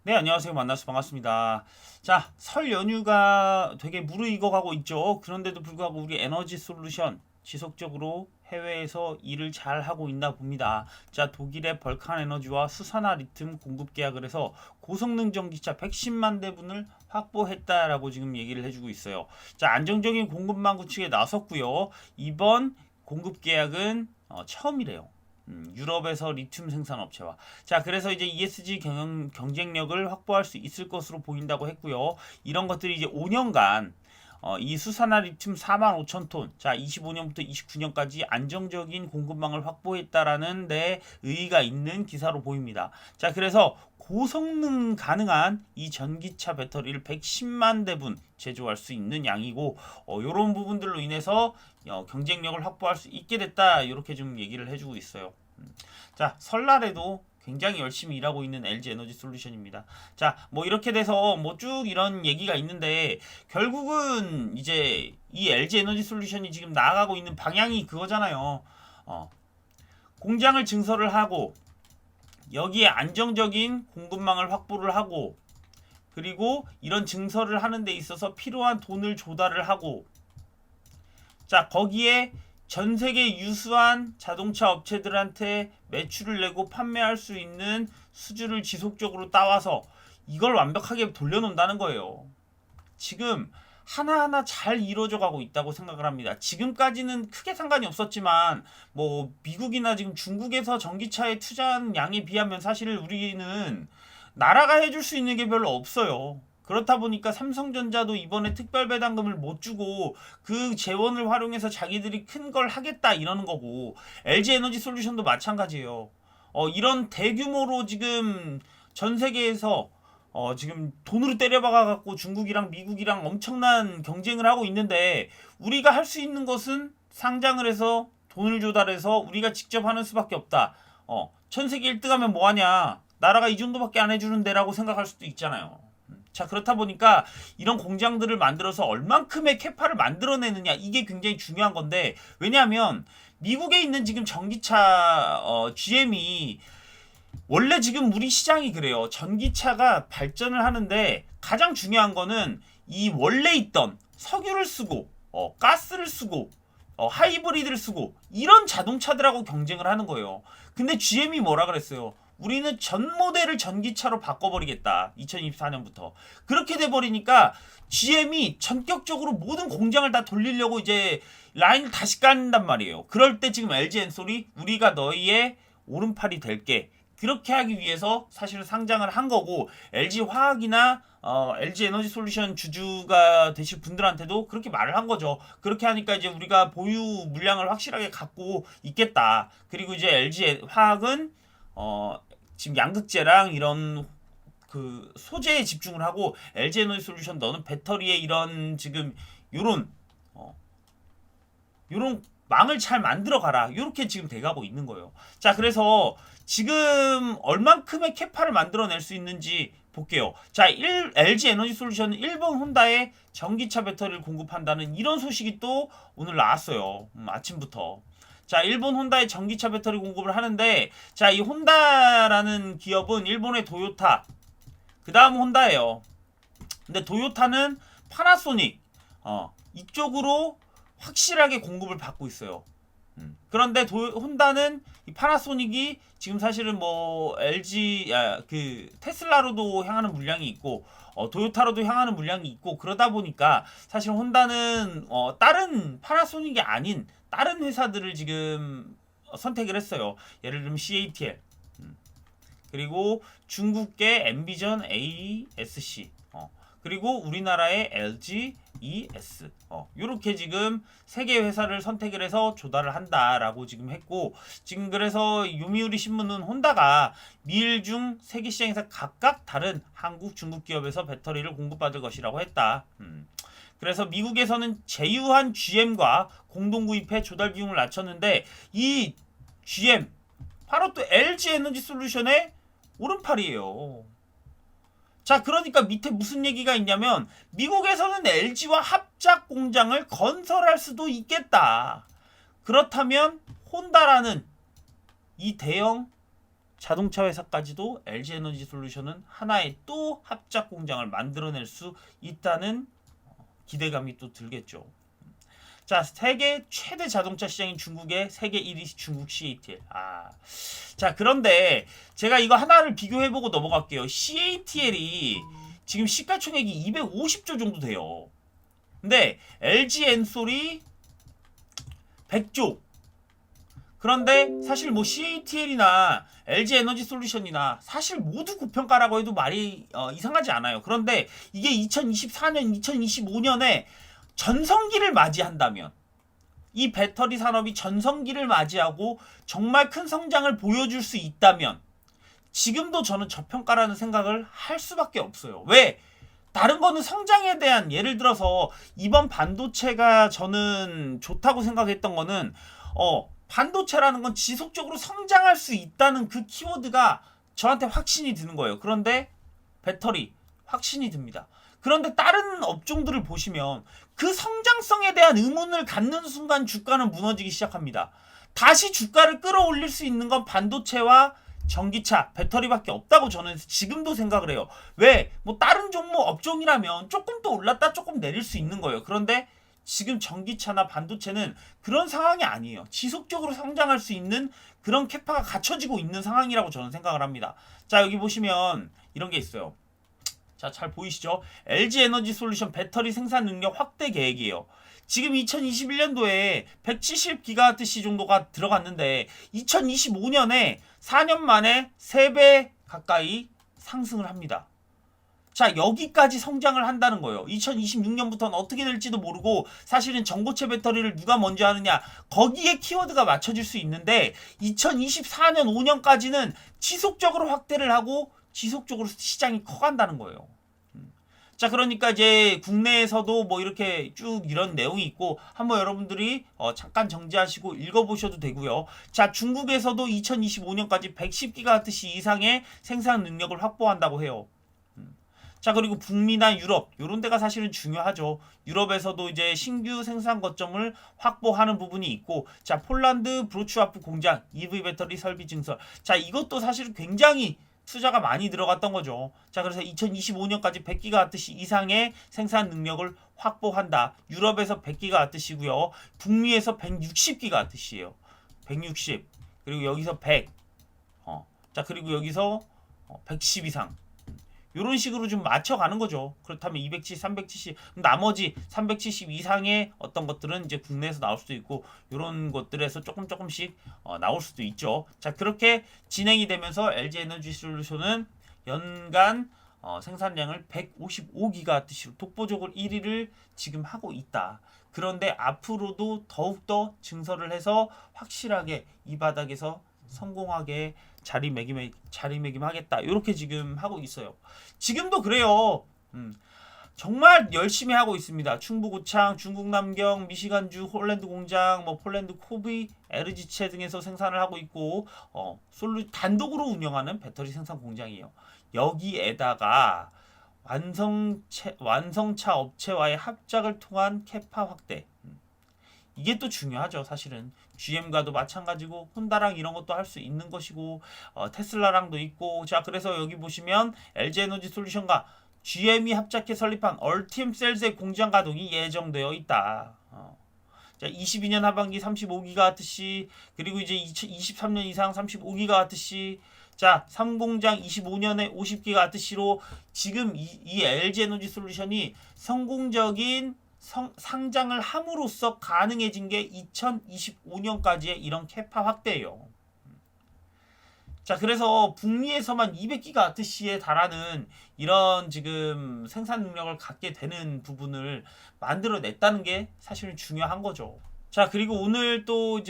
네, 안녕하세요. 만나서 반갑습니다. 자, 설 연휴가 되게 무르익어가고 있죠. 그런데도 불구하고 우리 에너지 솔루션 지속적으로 해외에서 일을 잘 하고 있나 봅니다. 자, 독일의 벌칸 에너지와 수산화 리튬 공급 계약을 해서 고성능 전기차 110만 대분을 확보했다라고 지금 얘기를 해주고 있어요. 자, 안정적인 공급망 구축에 나섰고요. 이번 공급 계약은 처음이래요. 유럽에서 리튬 생산 업체와 자 그래서 이제 ESG 경쟁력을 확보할 수 있을 것으로 보인다고 했고요. 이런 것들이 이제 5년간 이 수산화 리튬 4만 5천 톤, 자 25년부터 29년까지 안정적인 공급망을 확보했다라는 데 의의가 있는 기사로 보입니다. 자 그래서 고성능 가능한 이 전기차 배터리를 110만 대분 제조할 수 있는 양이고 이런 부분들로 인해서 경쟁력을 확보할 수 있게 됐다 이렇게 좀 얘기를 해주고 있어요. 자 설날에도 굉장히 열심히 일하고 있는 LG 에너지 솔루션입니다. 자, 뭐 이렇게 돼서 뭐 쭉 이런 얘기가 있는데 결국은 이제 이 LG 에너지 솔루션이 지금 나아가고 있는 방향이 그거잖아요. 어, 공장을 증설을 하고 여기에 안정적인 공급망을 확보를 하고 그리고 이런 증설을 하는 데 있어서 필요한 돈을 조달을 하고 자 거기에 전 세계 유수한 자동차 업체들한테 매출을 내고 판매할 수 있는 수주를 지속적으로 따와서 이걸 완벽하게 돌려놓는다는 거예요. 지금 하나하나 잘 이루어져 가고 있다고 생각을 합니다. 지금까지는 크게 상관이 없었지만 뭐 미국이나 지금 중국에서 전기차에 투자한 양에 비하면 사실 우리는 나라가 해줄 수 있는 게 별로 없어요. 그렇다 보니까 삼성전자도 이번에 특별 배당금을 못 주고 그 재원을 활용해서 자기들이 큰 걸 하겠다 이러는 거고 LG 에너지 솔루션도 마찬가지예요. 이런 대규모로 지금 전 세계에서 지금 돈으로 때려박아 갖고 중국이랑 미국이랑 엄청난 경쟁을 하고 있는데 우리가 할 수 있는 것은 상장을 해서 돈을 조달해서 우리가 직접 하는 수밖에 없다. 전 세계 1등 하면 뭐 하냐? 나라가 이 정도밖에 안 해주는데라고 생각할 수도 있잖아요. 자 그렇다 보니까 이런 공장들을 만들어서 얼만큼의 캐파를 만들어내느냐 이게 굉장히 중요한 건데 왜냐하면 미국에 있는 지금 전기차 GM이 원래 지금 우리 시장이 그래요. 전기차가 발전을 하는데 가장 중요한 거는 이 원래 있던 석유를 쓰고 가스를 쓰고 하이브리드를 쓰고 이런 자동차들하고 경쟁을 하는 거예요. 근데 GM이 뭐라 그랬어요? 우리는 전 모델을 전기차로 바꿔버리겠다. 2024년부터. 그렇게 돼버리니까 GM이 전격적으로 모든 공장을 다 돌리려고 이제 라인을 다시 깐단 말이에요. 그럴 때 지금 LG 엔솔이 우리가 너희의 오른팔이 될게. 그렇게 하기 위해서 사실 상장을 한 거고 LG 화학이나 LG 에너지 솔루션 주주가 되실 분들한테도 그렇게 말을 한 거죠. 그렇게 하니까 이제 우리가 보유 물량을 확실하게 갖고 있겠다. 그리고 이제 LG 화학은 지금 양극재랑 이런 그 소재에 집중을 하고 LG 에너지 솔루션 너는 배터리에 이런 지금 요런 요런 망을 잘 만들어 가라. 요렇게 지금 돼가고 있는 거예요. 자, 그래서 지금 얼만큼의 캐파를 만들어낼 수 있는지 볼게요. 자, LG 에너지 솔루션은 일본 혼다에 전기차 배터리를 공급한다는 이런 소식이 또 오늘 나왔어요. 아침부터. 자, 일본 혼다에 전기차 배터리 공급을 하는데, 자, 이 혼다라는 기업은 일본의 도요타, 그 다음 혼다예요. 근데 도요타는 파나소닉, 이쪽으로 확실하게 공급을 받고 있어요. 그런데 혼다는 이 파나소닉이 지금 사실은 뭐 LG 그 테슬라로도 향하는 물량이 있고 도요타로도 향하는 물량이 있고 그러다 보니까 사실 혼다는 다른 파나소닉이 아닌 다른 회사들을 지금 선택을 했어요. 예를 들면 CATL 그리고 중국계 엠비전 ASC 그리고 우리나라의 LG ES 요렇게 지금 세 개 회사를 선택을 해서 조달을 한다라고 지금 했고 지금 그래서 요미우리 신문은 혼다가 미일 중 세계 시장에서 각각 다른 한국, 중국 기업에서 배터리를 공급받을 것이라고 했다. 그래서 미국에서는 제휴한 GM과 공동 구입해 조달 비용을 낮췄는데 이 GM 바로 또 LG 에너지 솔루션의 오른팔이에요. 자, 그러니까 밑에 무슨 얘기가 있냐면 미국에서는 LG와 합작 공장을 건설할 수도 있겠다. 그렇다면 혼다라는 이 대형 자동차 회사까지도 LG에너지솔루션은 하나의 또 합작 공장을 만들어낼 수 있다는 기대감이 또 들겠죠. 자, 세계 최대 자동차 시장인 중국의 세계 1위 중국 CATL. 자, 그런데 제가 이거 하나를 비교해보고 넘어갈게요. CATL이 지금 시가총액이 250조 정도 돼요. 근데 LG 엔솔이 100조. 그런데 사실 뭐 CATL이나 LG 에너지 솔루션이나 사실 모두 고평가라고 해도 말이 이상하지 않아요. 그런데 이게 2024년, 2025년에 전성기를 맞이한다면, 이 배터리 산업이 전성기를 맞이하고 정말 큰 성장을 보여줄 수 있다면 지금도 저는 저평가라는 생각을 할 수밖에 없어요. 왜? 다른 거는 성장에 대한, 예를 들어서 이번 반도체가 저는 좋다고 생각했던 거는 반도체라는 건 지속적으로 성장할 수 있다는 그 키워드가 저한테 확신이 드는 거예요. 그런데 배터리 확신이 듭니다. 그런데 다른 업종들을 보시면 그 성장성에 대한 의문을 갖는 순간 주가는 무너지기 시작합니다. 다시 주가를 끌어올릴 수 있는 건 반도체와 전기차, 배터리밖에 없다고 저는 지금도 생각을 해요. 왜? 뭐 다른 종목 업종이라면 조금 더 올랐다 조금 내릴 수 있는 거예요. 그런데 지금 전기차나 반도체는 그런 상황이 아니에요. 지속적으로 성장할 수 있는 그런 캐파가 갖춰지고 있는 상황이라고 저는 생각을 합니다. 자, 여기 보시면 이런 게 있어요. 자, 잘 보이시죠? LG 에너지 솔루션 배터리 생산 능력 확대 계획이에요. 지금 2021년도에 170GWh 정도가 들어갔는데 2025년에 4년 만에 3배 가까이 상승을 합니다. 자, 여기까지 성장을 한다는 거예요. 2026년부터는 어떻게 될지도 모르고 사실은 전고체 배터리를 누가 먼저 하느냐, 거기에 키워드가 맞춰질 수 있는데 2024년 5년까지는 지속적으로 확대를 하고 지속적으로 시장이 커간다는 거예요. 자, 그러니까 이제 국내에서도 뭐 이렇게 쭉 이런 내용이 있고 한번 여러분들이 잠깐 정지하시고 읽어보셔도 되고요. 자, 중국에서도 2025년까지 110GWh 이상의 생산 능력을 확보한다고 해요. 자, 그리고 북미나 유럽 요런 데가 사실은 중요하죠. 유럽에서도 이제 신규 생산 거점을 확보하는 부분이 있고, 자, 폴란드 브로츠와프 공장 EV 배터리 설비 증설. 자, 이것도 사실은 굉장히 투자가 많이 들어갔던 거죠. 자, 그래서 2025년까지 100GWh 이상의 생산 능력을 확보한다. 유럽에서 100GWh고요. 북미에서 160GWh예요. 160. 그리고 여기서 100. 자, 그리고 여기서 110 이상. 이런 식으로 좀 맞춰가는 거죠. 그렇다면 270, 370, 나머지 370 이상의 어떤 것들은 이제 국내에서 나올 수도 있고, 이런 것들에서 조금씩 나올 수도 있죠. 자, 그렇게 진행이 되면서 LG 에너지 솔루션은 연간 생산량을 155GWh로 독보적으로 1위를 지금 하고 있다. 그런데 앞으로도 더욱더 증설을 해서 확실하게 이 바닥에서 성공하게 자리매김하겠다. 이렇게 지금 하고 있어요. 지금도 그래요. 정말 열심히 하고 있습니다. 충북고창, 중국 남경, 미시간주, 홀랜드 공장, 뭐 폴란드 코비, 에르지체 등에서 생산을 하고 있고, 단독으로 운영하는 배터리 생산 공장이에요. 여기에다가 완성차 업체와의 합작을 통한 캐파 확대. 이게 또 중요하죠. 사실은 GM과도 마찬가지고 혼다랑 이런 것도 할 수 있는 것이고, 테슬라랑도 있고. 자, 그래서 여기 보시면 LG 에너지 솔루션과 GM이 합작해 설립한 얼티엄 셀즈의 공장 가동이 예정되어 있다. 자, 22년 하반기 35GWh, 그리고 이제 2023년 이상 35GWh. 자, 3공장 25년에 50GWh로 지금 이 LG 에너지 솔루션이 성공적인 상장을 함으로써 가능해진 게 2025년까지의 이런 캐파 확대예요. 자, 그래서 북미에서만 200GWh에 달하는 이런 지금 생산 능력을 갖게 되는 부분을 만들어냈다는 게 사실은 중요한 거죠. 자, 그리고 오늘 또 이제